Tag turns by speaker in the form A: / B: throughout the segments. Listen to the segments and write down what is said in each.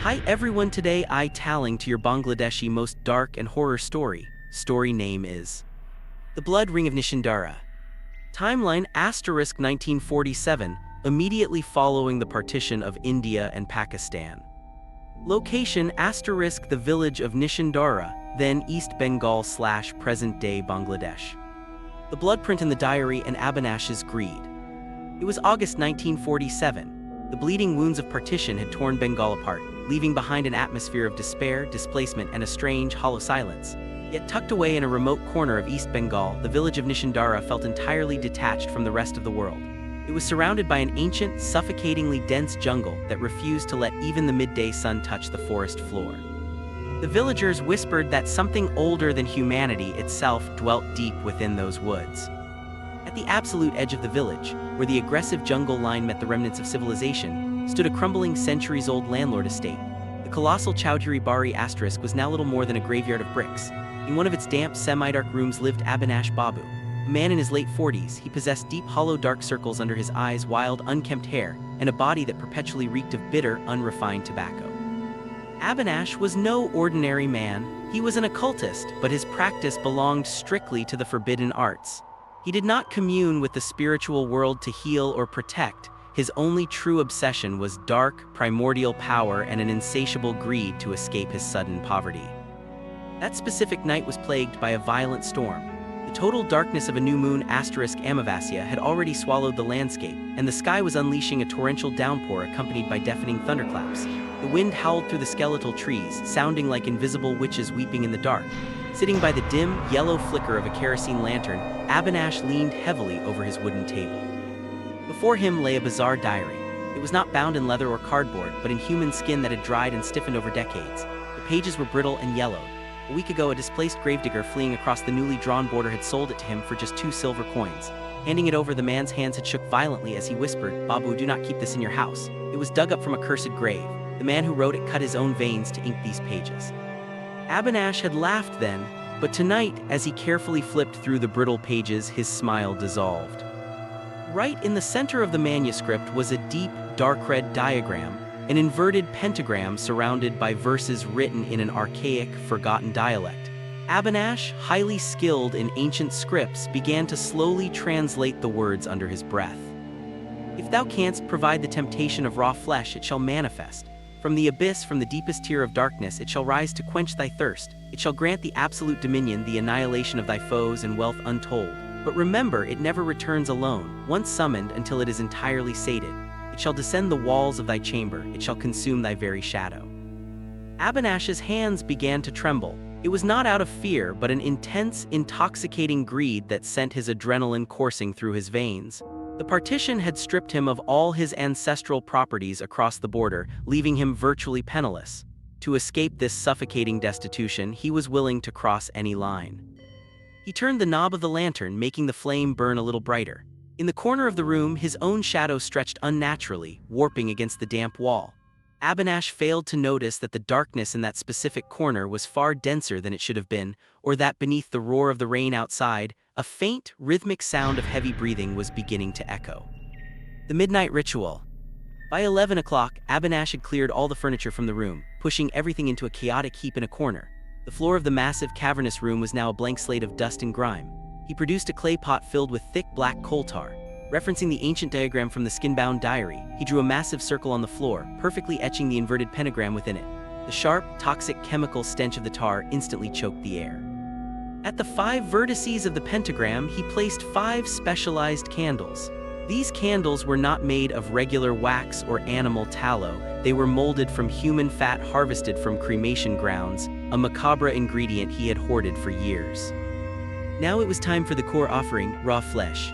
A: Hi everyone, today I telling to your Bangladeshi most dark and horror story. Story name is The Blood Ring of Nishindara. Timeline * 1947, immediately following the partition of India and Pakistan. Location * the village of Nishindara, then East Bengal / present-day Bangladesh. The bloodprint in the diary and Abinash's greed. It was August 1947. The bleeding wounds of partition had torn Bengal apart, leaving behind an atmosphere of despair, displacement, and a strange, hollow silence. Yet tucked away in a remote corner of East Bengal, the village of Nishindara felt entirely detached from the rest of the world. It was surrounded by an ancient, suffocatingly dense jungle that refused to let even the midday sun touch the forest floor. The villagers whispered that something older than humanity itself dwelt deep within those woods. At the absolute edge of the village, where the aggressive jungle line met the remnants of civilization, stood a crumbling centuries-old landlord estate. The colossal Chowdhury Bari asterisk was now little more than a graveyard of bricks. In one of its damp, semi-dark rooms lived Abinash Babu. A man in his late 40s, he possessed deep, hollow dark circles under his eyes, wild, unkempt hair, and a body that perpetually reeked of bitter, unrefined tobacco. Abinash was no ordinary man. He was an occultist, but his practice belonged strictly to the forbidden arts. He did not commune with the spiritual world to heal or protect. His only true obsession was dark, primordial power and an insatiable greed to escape his sudden poverty. That specific night was plagued by a violent storm. The total darkness of a new moon * Amavasya had already swallowed the landscape, and the sky was unleashing a torrential downpour accompanied by deafening thunderclaps. The wind howled through the skeletal trees, sounding like invisible witches weeping in the dark. Sitting by the dim, yellow flicker of a kerosene lantern, Abinash leaned heavily over his wooden table. Before him lay a bizarre diary. It was not bound in leather or cardboard, but in human skin that had dried and stiffened over decades. The pages were brittle and yellowed. A week ago, a displaced gravedigger fleeing across the newly drawn border had sold it to him for just 2 silver coins. Handing it over, the man's hands had shook violently as he whispered, "Babu, do not keep this in your house. It was dug up from a cursed grave. The man who wrote it cut his own veins to ink these pages." Abinash had laughed then, but tonight, as he carefully flipped through the brittle pages, his smile dissolved. Right in the center of the manuscript was a deep, dark red diagram, an inverted pentagram surrounded by verses written in an archaic, forgotten dialect. Abinash, highly skilled in ancient scripts, began to slowly translate the words under his breath. "If thou canst provide the temptation of raw flesh, it shall manifest. From the abyss, from the deepest tier of darkness, it shall rise to quench thy thirst. It shall grant the absolute dominion, the annihilation of thy foes and wealth untold. But remember, it never returns alone, once summoned until it is entirely sated. It shall descend the walls of thy chamber, it shall consume thy very shadow." Abinash's hands began to tremble. It was not out of fear, but an intense, intoxicating greed that sent his adrenaline coursing through his veins. The partition had stripped him of all his ancestral properties across the border, leaving him virtually penniless. To escape this suffocating destitution, he was willing to cross any line. He turned the knob of the lantern, making the flame burn a little brighter. In the corner of the room, his own shadow stretched unnaturally, warping against the damp wall. Abinash failed to notice that the darkness in that specific corner was far denser than it should have been, or that beneath the roar of the rain outside, a faint, rhythmic sound of heavy breathing was beginning to echo. The midnight ritual. By 11 o'clock, Abinash had cleared all the furniture from the room, pushing everything into a chaotic heap in a corner. The floor of the massive, cavernous room was now a blank slate of dust and grime. He produced a clay pot filled with thick black coal tar. Referencing the ancient diagram from the skin-bound diary, he drew a massive circle on the floor, perfectly etching the inverted pentagram within it. The sharp, toxic chemical stench of the tar instantly choked the air. At the 5 vertices of the pentagram, he placed 5 specialized candles. These candles were not made of regular wax or animal tallow. They were molded from human fat harvested from cremation grounds, a macabre ingredient he had hoarded for years. Now it was time for the core offering, raw flesh.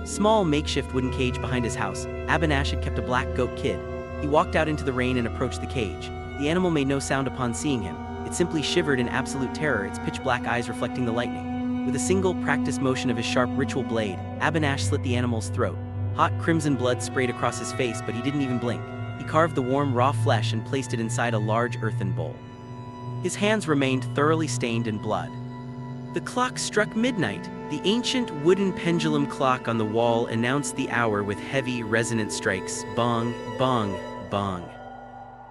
A: Small makeshift wooden cage behind his house, Abinash had kept a black goat kid. He walked out into the rain and approached the cage. The animal made no sound upon seeing him. It simply shivered in absolute terror, its pitch-black eyes reflecting the lightning. With a single practiced motion of his sharp ritual blade, Abinash slit the animal's throat. Hot crimson blood sprayed across his face, but he didn't even blink. He carved the warm, raw flesh and placed it inside a large earthen bowl. His hands remained thoroughly stained in blood. The clock struck midnight. The ancient wooden pendulum clock on the wall announced the hour with heavy, resonant strikes. Bong, bong, bong.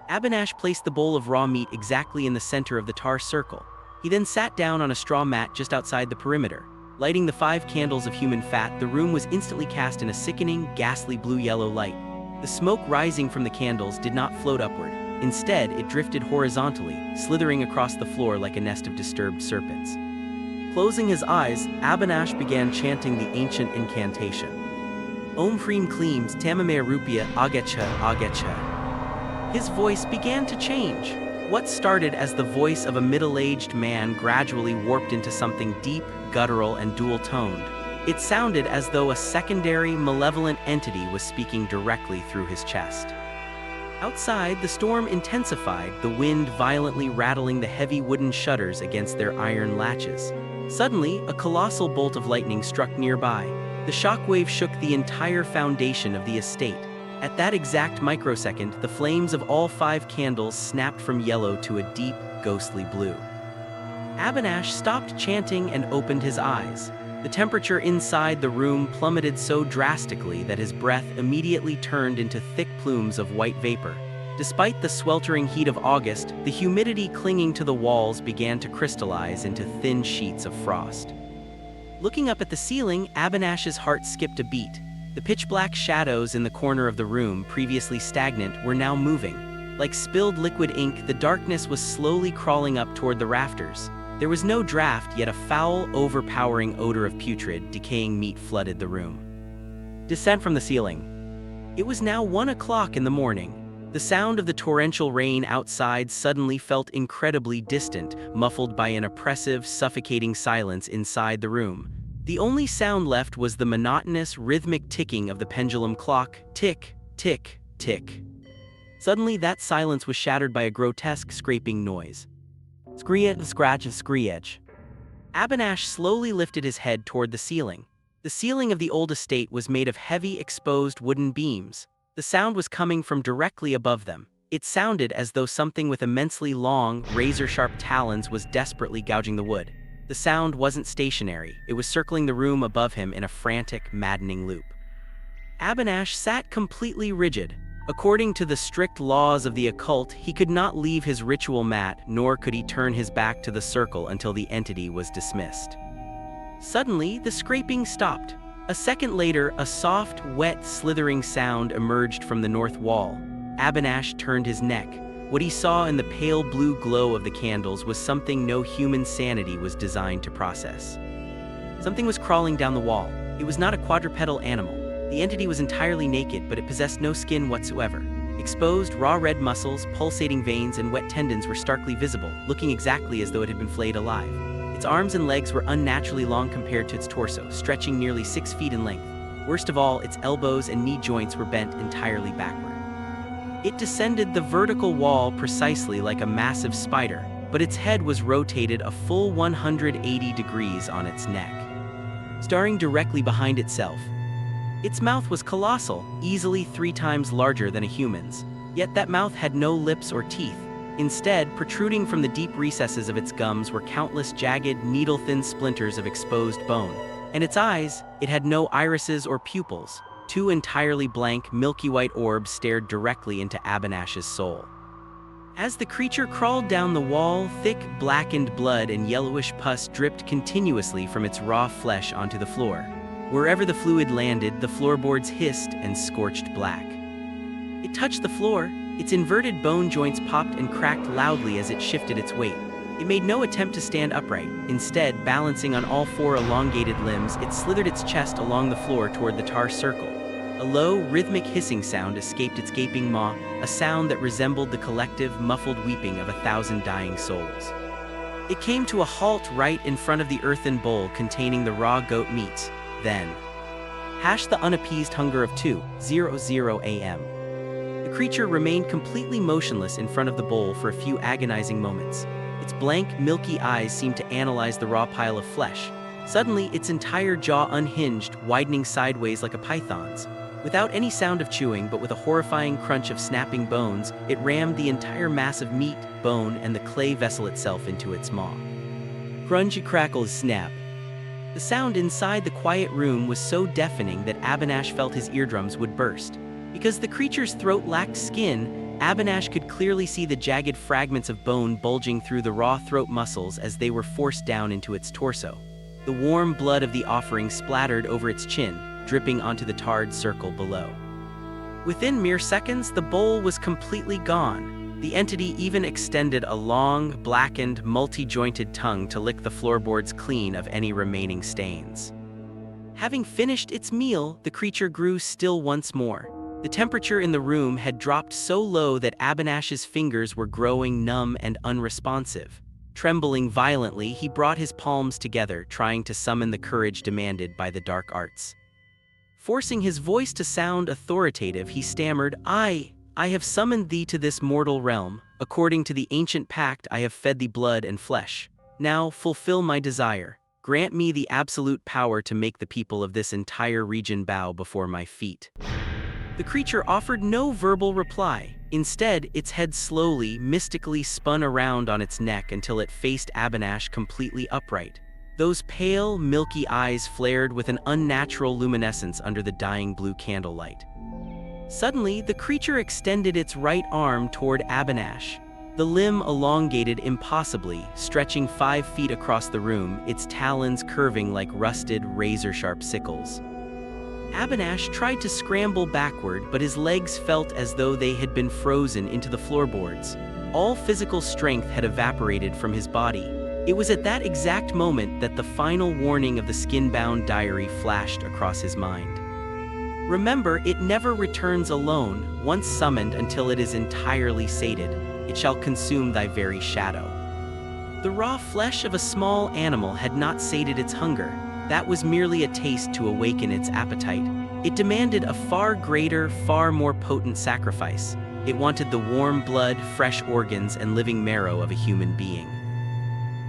A: Abinash placed the bowl of raw meat exactly in the center of the tar circle. He then sat down on a straw mat just outside the perimeter. Lighting the 5 candles of human fat, the room was instantly cast in a sickening, ghastly blue-yellow light. The smoke rising from the candles did not float upward. Instead, it drifted horizontally, slithering across the floor like a nest of disturbed serpents. Closing his eyes, Abinash began chanting the ancient incantation. Om Hrim Kleem Tamamaya Rupya Agecha Agecha. His voice began to change. What started as the voice of a middle-aged man gradually warped into something deep, guttural, and dual-toned. It sounded as though a secondary, malevolent entity was speaking directly through his chest. Outside, the storm intensified, the wind violently rattling the heavy wooden shutters against their iron latches. Suddenly, a colossal bolt of lightning struck nearby. The shockwave shook the entire foundation of the estate. At that exact microsecond, the flames of all 5 candles snapped from yellow to a deep, ghostly blue. Abinash stopped chanting and opened his eyes. The temperature inside the room plummeted so drastically that his breath immediately turned into thick plumes of white vapor. Despite the sweltering heat of August, the humidity clinging to the walls began to crystallize into thin sheets of frost. Looking up at the ceiling, Abinash's heart skipped a beat. The pitch-black shadows in the corner of the room, previously stagnant, were now moving. Like spilled liquid ink, the darkness was slowly crawling up toward the rafters. There was no draft, yet a foul, overpowering odor of putrid, decaying meat flooded the room. Descent from the ceiling. It was now 1 o'clock in the morning. The sound of the torrential rain outside suddenly felt incredibly distant, muffled by an oppressive, suffocating silence inside the room. The only sound left was the monotonous, rhythmic ticking of the pendulum clock, tick, tick, tick. Suddenly, that silence was shattered by a grotesque scraping noise. Screech, scratch, screech. Abinash slowly lifted his head toward the ceiling. The ceiling of the old estate was made of heavy, exposed wooden beams. The sound was coming from directly above them. It sounded as though something with immensely long, razor-sharp talons was desperately gouging the wood. The sound wasn't stationary. It was circling the room above him in a frantic, maddening loop. Abinash sat completely rigid. According to the strict laws of the occult, he could not leave his ritual mat, nor could he turn his back to the circle until the entity was dismissed. Suddenly, the scraping stopped. A second later, a soft, wet, slithering sound emerged from the north wall. Abinash turned his neck. What he saw in the pale blue glow of the candles was something no human sanity was designed to process. Something was crawling down the wall. It was not a quadrupedal animal. The entity was entirely naked, but it possessed no skin whatsoever. Exposed, raw red muscles, pulsating veins, and wet tendons were starkly visible, looking exactly as though it had been flayed alive. Its arms and legs were unnaturally long compared to its torso, stretching nearly 6 feet in length. Worst of all, its elbows and knee joints were bent entirely backward. It descended the vertical wall precisely like a massive spider, but its head was rotated a full 180 degrees on its neck, staring directly behind itself. Its mouth was colossal, easily 3 times larger than a human's. Yet that mouth had no lips or teeth. Instead, protruding from the deep recesses of its gums were countless jagged, needle-thin splinters of exposed bone. And its eyes, it had no irises or pupils. 2 entirely blank, milky white orbs stared directly into Abinash's soul. As the creature crawled down the wall, thick, blackened blood and yellowish pus dripped continuously from its raw flesh onto the floor. Wherever the fluid landed, the floorboards hissed and scorched black. It touched the floor. Its inverted bone joints popped and cracked loudly as it shifted its weight. It made no attempt to stand upright. Instead, balancing on all 4 elongated limbs, it slithered its chest along the floor toward the tar circle. A low, rhythmic hissing sound escaped its gaping maw, a sound that resembled the collective, muffled weeping of 1,000 dying souls. It came to a halt right in front of the earthen bowl containing the raw goat meats. Then, the unappeased hunger of 2:00 a.m. The creature remained completely motionless in front of the bowl for a few agonizing moments. Its blank, milky eyes seemed to analyze the raw pile of flesh. Suddenly, its entire jaw unhinged, widening sideways like a python's. Without any sound of chewing, but with a horrifying crunch of snapping bones, it rammed the entire mass of meat, bone, and the clay vessel itself into its maw. Crunchy crackles snap. The sound inside the quiet room was so deafening that Abinash felt his eardrums would burst. Because the creature's throat lacked skin, Abinash could clearly see the jagged fragments of bone bulging through the raw throat muscles as they were forced down into its torso. The warm blood of the offering splattered over its chin, dripping onto the tarred circle below. Within mere seconds, the bowl was completely gone. The entity even extended a long, blackened, multi-jointed tongue to lick the floorboards clean of any remaining stains. Having finished its meal, the creature grew still once more. The temperature in the room had dropped so low that Abinash's fingers were growing numb and unresponsive. Trembling violently, he brought his palms together, trying to summon the courage demanded by the dark arts. Forcing his voice to sound authoritative, he stammered, I have summoned thee to this mortal realm. According to the ancient pact, I have fed thee blood and flesh. Now fulfill my desire. Grant me the absolute power to make the people of this entire region bow before my feet. The creature offered no verbal reply. Instead, its head slowly, mystically spun around on its neck until it faced Abinash completely upright. Those pale, milky eyes flared with an unnatural luminescence under the dying blue candlelight. Suddenly, the creature extended its right arm toward Abinash. The limb elongated impossibly, stretching 5 feet across the room, its talons curving like rusted, razor-sharp sickles. Abinash tried to scramble backward, but his legs felt as though they had been frozen into the floorboards. All physical strength had evaporated from his body. It was at that exact moment that the final warning of the skin-bound diary flashed across his mind. Remember, it never returns alone. Once summoned until it is entirely sated, it shall consume thy very shadow. The raw flesh of a small animal had not sated its hunger. That was merely a taste to awaken its appetite. It demanded a far greater, far more potent sacrifice. It wanted the warm blood, fresh organs, and living marrow of a human being.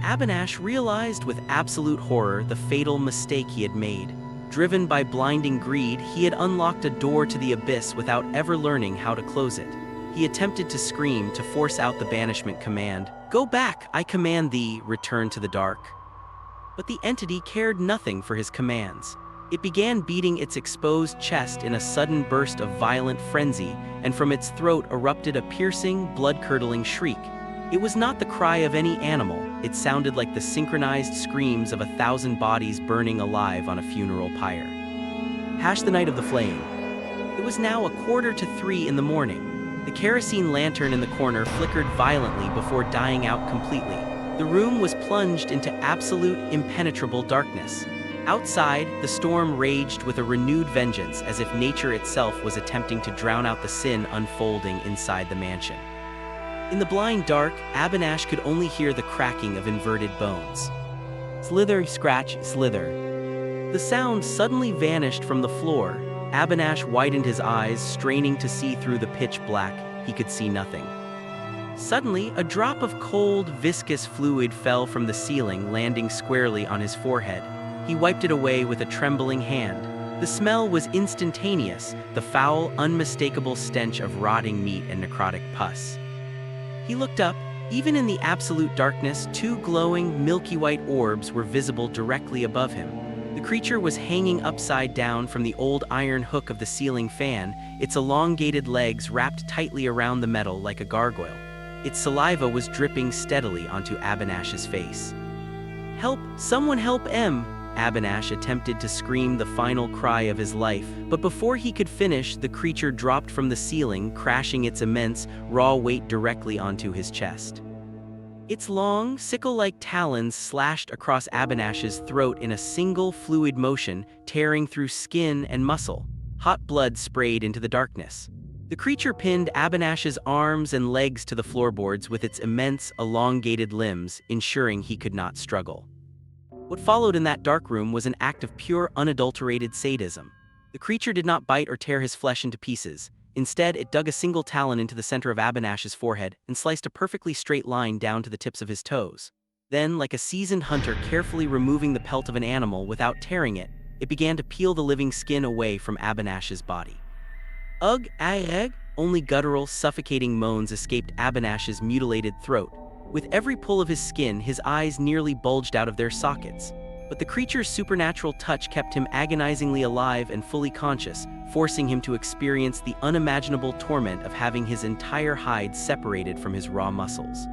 A: Abinash realized with absolute horror the fatal mistake he had made. Driven by blinding greed, he had unlocked a door to the abyss without ever learning how to close it. He attempted to scream to force out the banishment command. Go back, I command thee, return to the dark. But the entity cared nothing for his commands. It began beating its exposed chest in a sudden burst of violent frenzy, and from its throat erupted a piercing, blood-curdling shriek. It was not the cry of any animal. It sounded like the synchronized screams of 1,000 bodies burning alive on a funeral pyre. Hash the night of the Flaying. It was now 2:45 in the morning. The kerosene lantern in the corner flickered violently before dying out completely. The room was plunged into absolute, impenetrable darkness. Outside, the storm raged with a renewed vengeance, as if nature itself was attempting to drown out the sin unfolding inside the mansion. In the blind dark, Abinash could only hear the cracking of inverted bones. Slither, scratch, slither. The sound suddenly vanished from the floor. Abinash widened his eyes, straining to see through the pitch black. He could see nothing. Suddenly, a drop of cold, viscous fluid fell from the ceiling, landing squarely on his forehead. He wiped it away with a trembling hand. The smell was instantaneous, the foul, unmistakable stench of rotting meat and necrotic pus. He looked up. Even in the absolute darkness, 2 glowing, milky white orbs were visible directly above him. The creature was hanging upside down from the old iron hook of the ceiling fan, its elongated legs wrapped tightly around the metal like a gargoyle. Its saliva was dripping steadily onto Abinash's face. Help! Someone help M! Abinash attempted to scream the final cry of his life, but before he could finish, the creature dropped from the ceiling, crashing its immense, raw weight directly onto his chest. Its long, sickle-like talons slashed across Abinash's throat in a single fluid motion, tearing through skin and muscle. Hot blood sprayed into the darkness. The creature pinned Abinash's arms and legs to the floorboards with its immense, elongated limbs, ensuring he could not struggle. What followed in that dark room was an act of pure, unadulterated sadism. The creature did not bite or tear his flesh into pieces. Instead, it dug a single talon into the center of Abinash's forehead and sliced a perfectly straight line down to the tips of his toes. Then, like a seasoned hunter carefully removing the pelt of an animal without tearing it, it began to peel the living skin away from Abinash's body. Ugh, ag, only guttural, suffocating moans escaped Abinash's mutilated throat. With every pull of his skin, his eyes nearly bulged out of their sockets. But the creature's supernatural touch kept him agonizingly alive and fully conscious, forcing him to experience the unimaginable torment of having his entire hide separated from his raw muscles.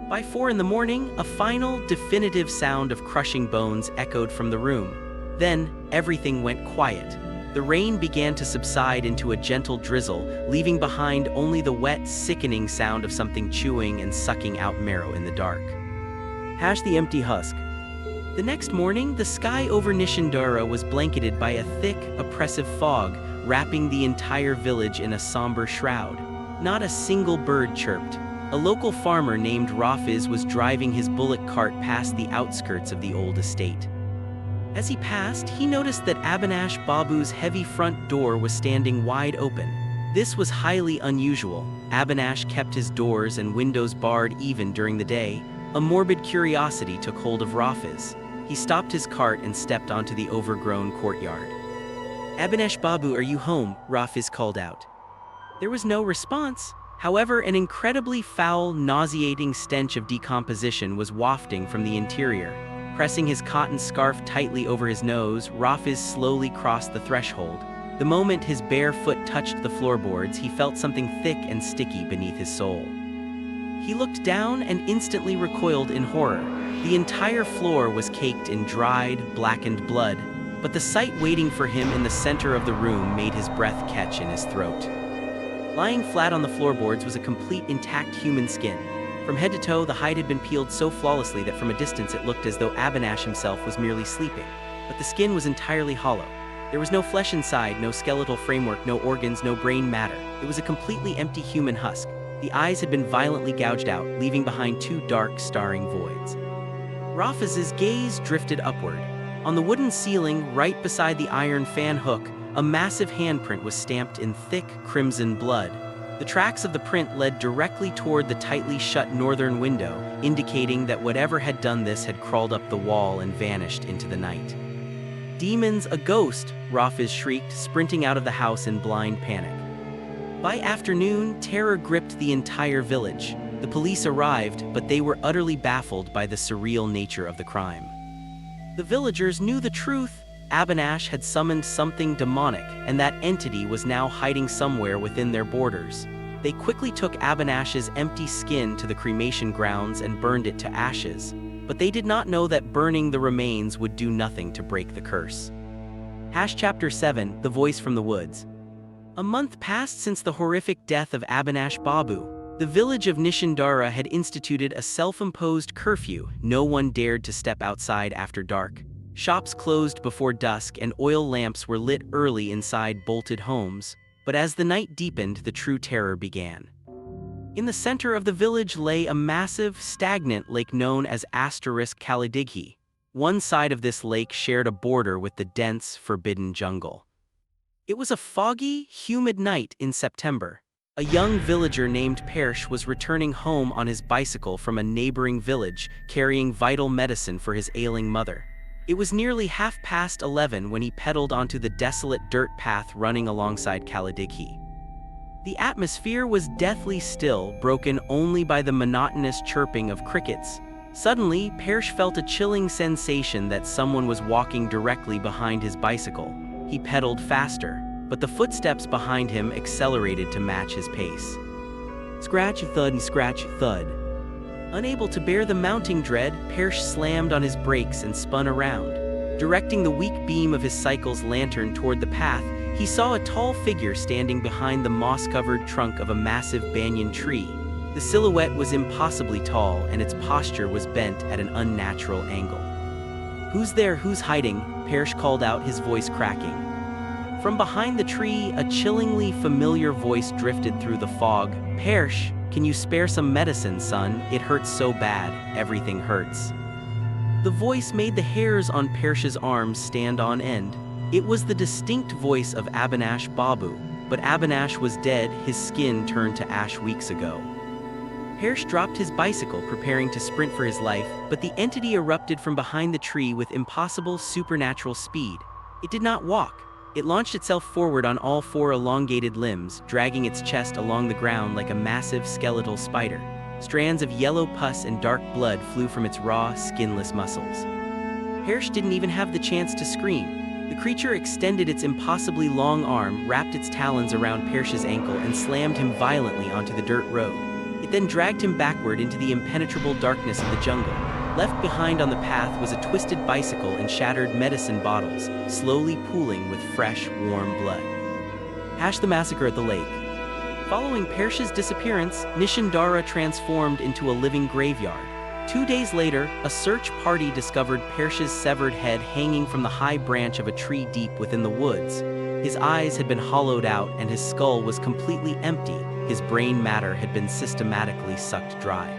A: By 4 a.m, a final, definitive sound of crushing bones echoed from the room. Then, everything went quiet. The rain began to subside into a gentle drizzle, leaving behind only the wet, sickening sound of something chewing and sucking out marrow in the dark. The empty husk. The next morning, the sky over Nishindara was blanketed by a thick, oppressive fog, wrapping the entire village in a somber shroud. Not a single bird chirped. A local farmer named Rafiz was driving his bullock cart past the outskirts of the old estate. As he passed, he noticed that Abinash Babu's heavy front door was standing wide open. This was highly unusual. Abinash kept his doors and windows barred even during the day. A morbid curiosity took hold of Rafiz. He stopped his cart and stepped onto the overgrown courtyard. "Abinash Babu, are you home?" Rafiz called out. There was no response. However, an incredibly foul, nauseating stench of decomposition was wafting from the interior. Pressing his cotton scarf tightly over his nose, Rafiz slowly crossed the threshold. The moment his bare foot touched the floorboards, he felt something thick and sticky beneath his sole. He looked down and instantly recoiled in horror. The entire floor was caked in dried, blackened blood, but the sight waiting for him in the center of the room made his breath catch in his throat. Lying flat on the floorboards was a complete intact human skin. From head to toe, the hide had been peeled so flawlessly that from a distance it looked as though Abinash himself was merely sleeping. But the skin was entirely hollow. There was no flesh inside, no skeletal framework, no organs, no brain matter. It was a completely empty human husk. The eyes had been violently gouged out, leaving behind 2 dark, staring voids. Rafiz's gaze drifted upward. On the wooden ceiling, right beside the iron fan hook, a massive handprint was stamped in thick, crimson blood. The tracks of the print led directly toward the tightly shut northern window, indicating that whatever had done this had crawled up the wall and vanished into the night. "Demons, a ghost!" Rafiz shrieked, sprinting out of the house in blind panic. By afternoon, terror gripped the entire village. The police arrived, but they were utterly baffled by the surreal nature of the crime. The villagers knew the truth. Abinash had summoned something demonic, and that entity was now hiding somewhere within their borders. They quickly took Abinash's empty skin to the cremation grounds and burned it to ashes, but they did not know that burning the remains would do nothing to break the curse. Chapter 7, The Voice from the Woods. A month passed since the horrific death of Abinash Babu. The village of Nishindara had instituted a self-imposed curfew. No one dared to step outside after dark. Shops closed before dusk and oil lamps were lit early inside bolted homes. But as the night deepened, the true terror began. In the center of the village lay a massive, stagnant lake known as Kalidighi. One side of this lake shared a border with the dense, forbidden jungle. It was a foggy, humid night in September. A young villager named Persh was returning home on his bicycle from a neighboring village, carrying vital medicine for his ailing mother. It was nearly 11:30 when he pedaled onto the desolate dirt path running alongside Kalidighi. The atmosphere was deathly still, broken only by the monotonous chirping of crickets. Suddenly, Persh felt a chilling sensation that someone was walking directly behind his bicycle. He pedaled faster, but the footsteps behind him accelerated to match his pace. Scratch, thud, scratch, thud. Unable to bear the mounting dread, Persh slammed on his brakes and spun around. Directing the weak beam of his cycle's lantern toward the path, he saw a tall figure standing behind the moss-covered trunk of a massive banyan tree. The silhouette was impossibly tall, and its posture was bent at an unnatural angle. "Who's there? Who's hiding?" Persh called out, his voice cracking. From behind the tree, a chillingly familiar voice drifted through the fog. "Persh, can you spare some medicine, son? It hurts so bad. Everything hurts." The voice made the hairs on Persh's arms stand on end. It was the distinct voice of Abinash Babu, but Abinash was dead, his skin turned to ash weeks ago. Persh dropped his bicycle, preparing to sprint for his life, but the entity erupted from behind the tree with impossible supernatural speed. It did not walk. It launched itself forward on all 4 elongated limbs, dragging its chest along the ground like a massive skeletal spider. Strands of yellow pus and dark blood flew from its raw, skinless muscles. Persh didn't even have the chance to scream. The creature extended its impossibly long arm, wrapped its talons around Persh's ankle, and slammed him violently onto the dirt road. It then dragged him backward into the impenetrable darkness of the jungle. Left behind on the path was a twisted bicycle and shattered medicine bottles, slowly pooling with fresh, warm blood. The Massacre at the lake. Following Persh's disappearance, Nishindara transformed into a living graveyard. 2 days later, a search party discovered Persh's severed head hanging from the high branch of a tree deep within the woods. His eyes had been hollowed out and his skull was completely empty. His brain matter had been systematically sucked dry.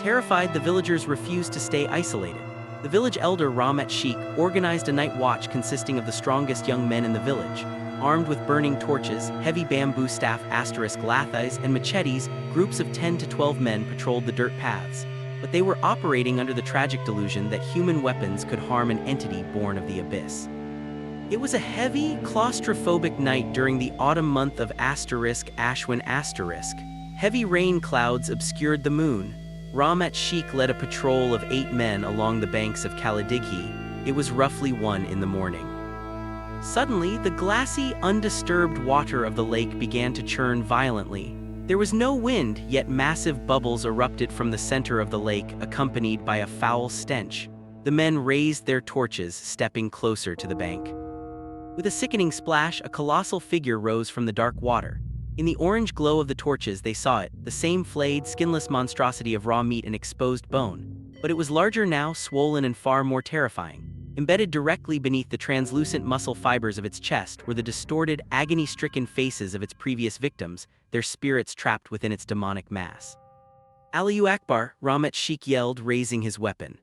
A: Terrified, the villagers refused to stay isolated. The village elder Rahmat Sheikh organized a night watch consisting of the strongest young men in the village. Armed with burning torches, heavy bamboo staff lathis, and machetes, groups of 10 to 12 men patrolled the dirt paths. But they were operating under the tragic delusion that human weapons could harm an entity born of the abyss. It was a heavy, claustrophobic night during the autumn month of Ashwin. Heavy rain clouds obscured the moon. Rahmat Sheikh led a patrol of 8 men along the banks of Kalidighi. It was roughly 1 in the morning. Suddenly, the glassy, undisturbed water of the lake began to churn violently. There was no wind, yet massive bubbles erupted from the center of the lake, accompanied by a foul stench. The men raised their torches, stepping closer to the bank. With a sickening splash, a colossal figure rose from the dark water. In the orange glow of the torches, they saw it, the same flayed, skinless monstrosity of raw meat and exposed bone. But it was larger now, swollen and far more terrifying. Embedded directly beneath the translucent muscle fibers of its chest were the distorted, agony-stricken faces of its previous victims, their spirits trapped within its demonic mass. Allahu Akbar, Rahmat Sheikh yelled, raising his weapon.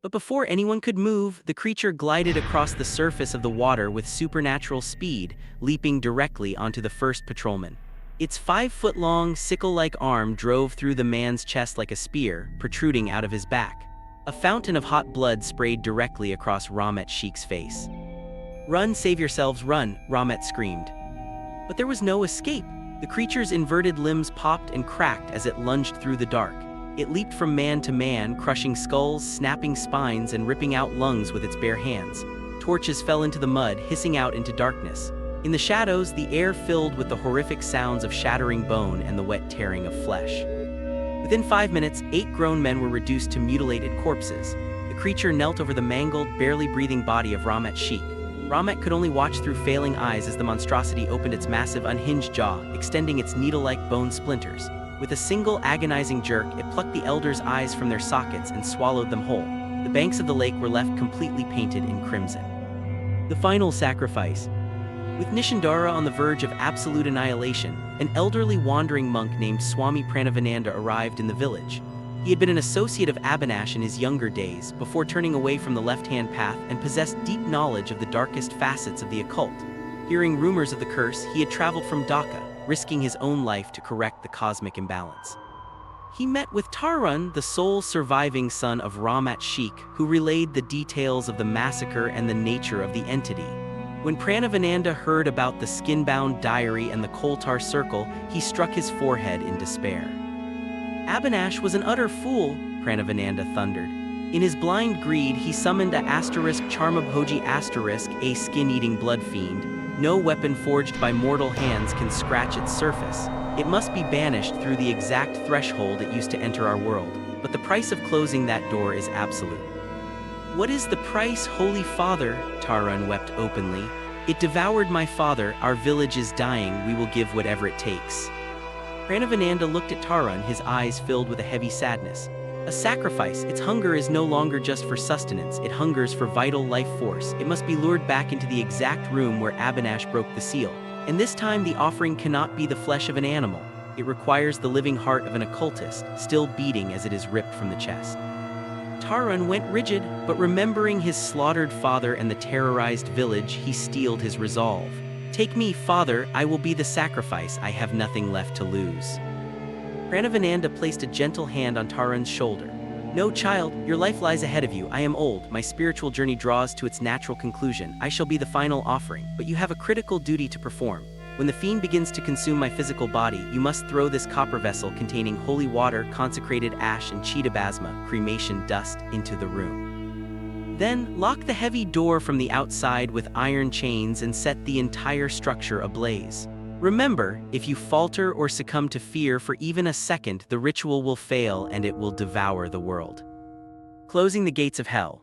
A: But before anyone could move, the creature glided across the surface of the water with supernatural speed, leaping directly onto the first patrolman. Its 5-foot-long, sickle-like arm drove through the man's chest like a spear, protruding out of his back. A fountain of hot blood sprayed directly across Rahmat Sheikh's face. "Run, save yourselves, run," Rahmat screamed. But there was no escape. The creature's inverted limbs popped and cracked as it lunged through the dark. It leaped from man to man, crushing skulls, snapping spines, and ripping out lungs with its bare hands. Torches fell into the mud, hissing out into darkness. In the shadows, the air filled with the horrific sounds of shattering bone and the wet tearing of flesh. Within 5 minutes, 8 grown men were reduced to mutilated corpses. The creature knelt over the mangled, barely breathing body of Rahmat Sheikh. Rahmat could only watch through failing eyes as the monstrosity opened its massive, unhinged jaw, extending its needle-like bone splinters. With a single agonizing jerk, it plucked the elders' eyes from their sockets and swallowed them whole. The banks of the lake were left completely painted in crimson. The final sacrifice. With Nishindara on the verge of absolute annihilation, an elderly wandering monk named Swami Pranavananda arrived in the village. He had been an associate of Abinash in his younger days, before turning away from the left-hand path, and possessed deep knowledge of the darkest facets of the occult. Hearing rumors of the curse, he had traveled from Dhaka, risking his own life to correct the cosmic imbalance. He met with Tarun, the sole surviving son of Rahmat Sheikh, who relayed the details of the massacre and the nature of the entity. When Pranavananda heard about the skin-bound diary and the coal tar circle, he struck his forehead in despair. Abinash was an utter fool, Pranavananda thundered. In his blind greed, he summoned Charmabhoji a skin-eating blood fiend. No weapon forged by mortal hands can scratch its surface. It must be banished through the exact threshold it used to enter our world, but the price of closing that door is absolute. "What is the price, Holy Father?" Tarun wept openly. "It devoured my father, our village is dying, we will give whatever it takes." Pranavananda looked at Tarun, his eyes filled with a heavy sadness. A sacrifice, its hunger is no longer just for sustenance, it hungers for vital life force. It must be lured back into the exact room where Abinash broke the seal. And this time the offering cannot be the flesh of an animal. It requires the living heart of an occultist, still beating as it is ripped from the chest. Tarun went rigid, but remembering his slaughtered father and the terrorized village, he steeled his resolve. "Take me, Father, I will be the sacrifice, I have nothing left to lose." Pranavananda placed a gentle hand on Tarun's shoulder. "No, child, your life lies ahead of you. I am old, my spiritual journey draws to its natural conclusion. I shall be the final offering, but you have a critical duty to perform. When the fiend begins to consume my physical body, you must throw this copper vessel containing holy water, consecrated ash and chitabasma, cremation dust, into the room. Then, lock the heavy door from the outside with iron chains and set the entire structure ablaze. Remember, if you falter or succumb to fear for even a second, the ritual will fail and it will devour the world. Closing the gates of hell.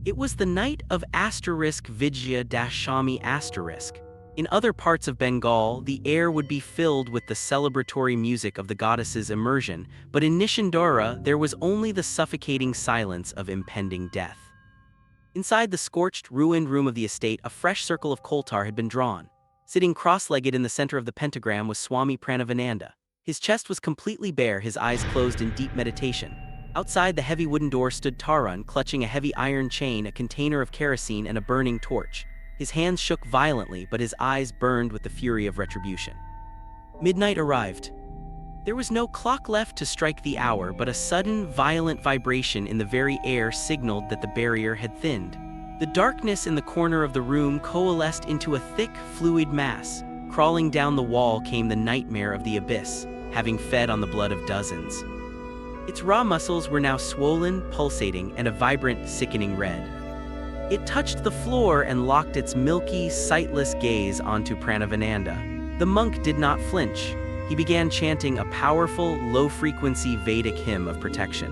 A: It was the night of Vijaya-Dashami*. In other parts of Bengal, the air would be filled with the celebratory music of the goddess's immersion, but in Nishindara, there was only the suffocating silence of impending death. Inside the scorched, ruined room of the estate, a fresh circle of coal tar had been drawn. Sitting cross-legged in the center of the pentagram was Swami Pranavananda. His chest was completely bare, his eyes closed in deep meditation. Outside the heavy wooden door stood Tarun, clutching a heavy iron chain, a container of kerosene, and a burning torch. His hands shook violently, but his eyes burned with the fury of retribution. Midnight arrived. There was no clock left to strike the hour, but a sudden, violent vibration in the very air signaled that the barrier had thinned. The darkness in the corner of the room coalesced into a thick, fluid mass. Crawling down the wall came the nightmare of the abyss, having fed on the blood of dozens. Its raw muscles were now swollen, pulsating, and a vibrant, sickening red. It touched the floor and locked its milky, sightless gaze onto Pranavananda. The monk did not flinch. He began chanting a powerful, low-frequency Vedic hymn of protection.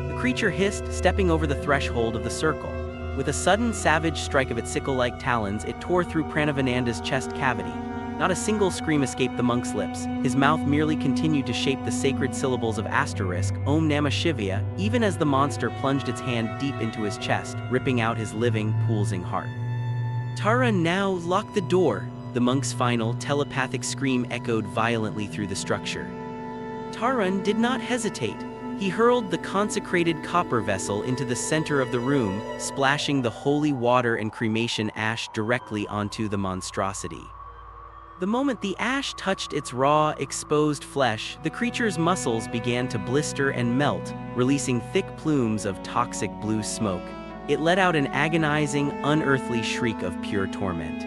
A: The creature hissed, stepping over the threshold of the circle. With a sudden, savage strike of its sickle-like talons, it tore through Pranavananda's chest cavity. Not a single scream escaped the monk's lips. His mouth merely continued to shape the sacred syllables of *, Om Namah Shivaya, even as the monster plunged its hand deep into his chest, ripping out his living, pulsing heart. Tarun, now lock the door. The monk's final, telepathic scream echoed violently through the structure. Tarun did not hesitate. He hurled the consecrated copper vessel into the center of the room, splashing the holy water and cremation ash directly onto the monstrosity. The moment the ash touched its raw, exposed flesh, the creature's muscles began to blister and melt, releasing thick plumes of toxic blue smoke. It let out an agonizing, unearthly shriek of pure torment.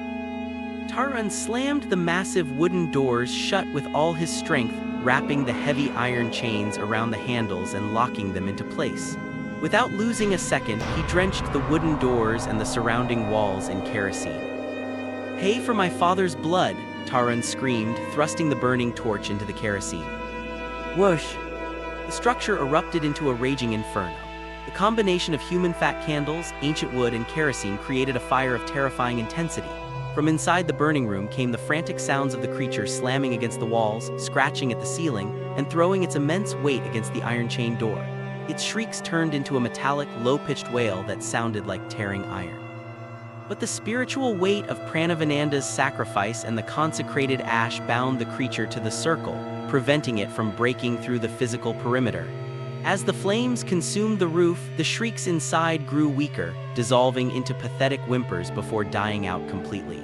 A: Tarun slammed the massive wooden doors shut with all his strength, wrapping the heavy iron chains around the handles and locking them into place. Without losing a second, he drenched the wooden doors and the surrounding walls in kerosene. "Pay for my father's blood," Tarun screamed, thrusting the burning torch into the kerosene. Whoosh! The structure erupted into a raging inferno. The combination of human fat candles, ancient wood, and kerosene created a fire of terrifying intensity. From inside the burning room came the frantic sounds of the creature slamming against the walls, scratching at the ceiling, and throwing its immense weight against the iron chain door. Its shrieks turned into a metallic, low-pitched wail that sounded like tearing iron. But the spiritual weight of Pranavananda's sacrifice and the consecrated ash bound the creature to the circle, preventing it from breaking through the physical perimeter. As the flames consumed the roof, the shrieks inside grew weaker, dissolving into pathetic whimpers before dying out completely.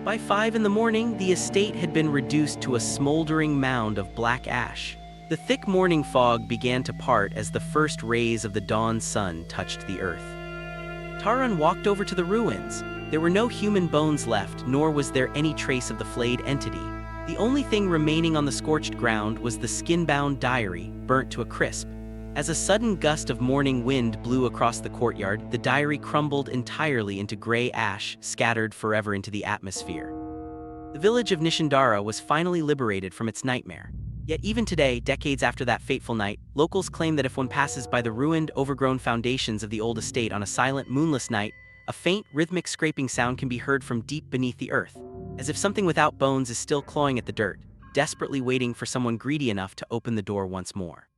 A: By 5 a.m, the estate had been reduced to a smoldering mound of black ash. The thick morning fog began to part as the first rays of the dawn sun touched the earth. Tarun walked over to the ruins. There were no human bones left, nor was there any trace of the flayed entity. The only thing remaining on the scorched ground was the skin-bound diary, burnt to a crisp. As a sudden gust of morning wind blew across the courtyard, the diary crumbled entirely into gray ash, scattered forever into the atmosphere. The village of Nishindara was finally liberated from its nightmare. Yet even today, decades after that fateful night, locals claim that if one passes by the ruined, overgrown foundations of the old estate on a silent, moonless night, a faint, rhythmic scraping sound can be heard from deep beneath the earth, as if something without bones is still clawing at the dirt, desperately waiting for someone greedy enough to open the door once more.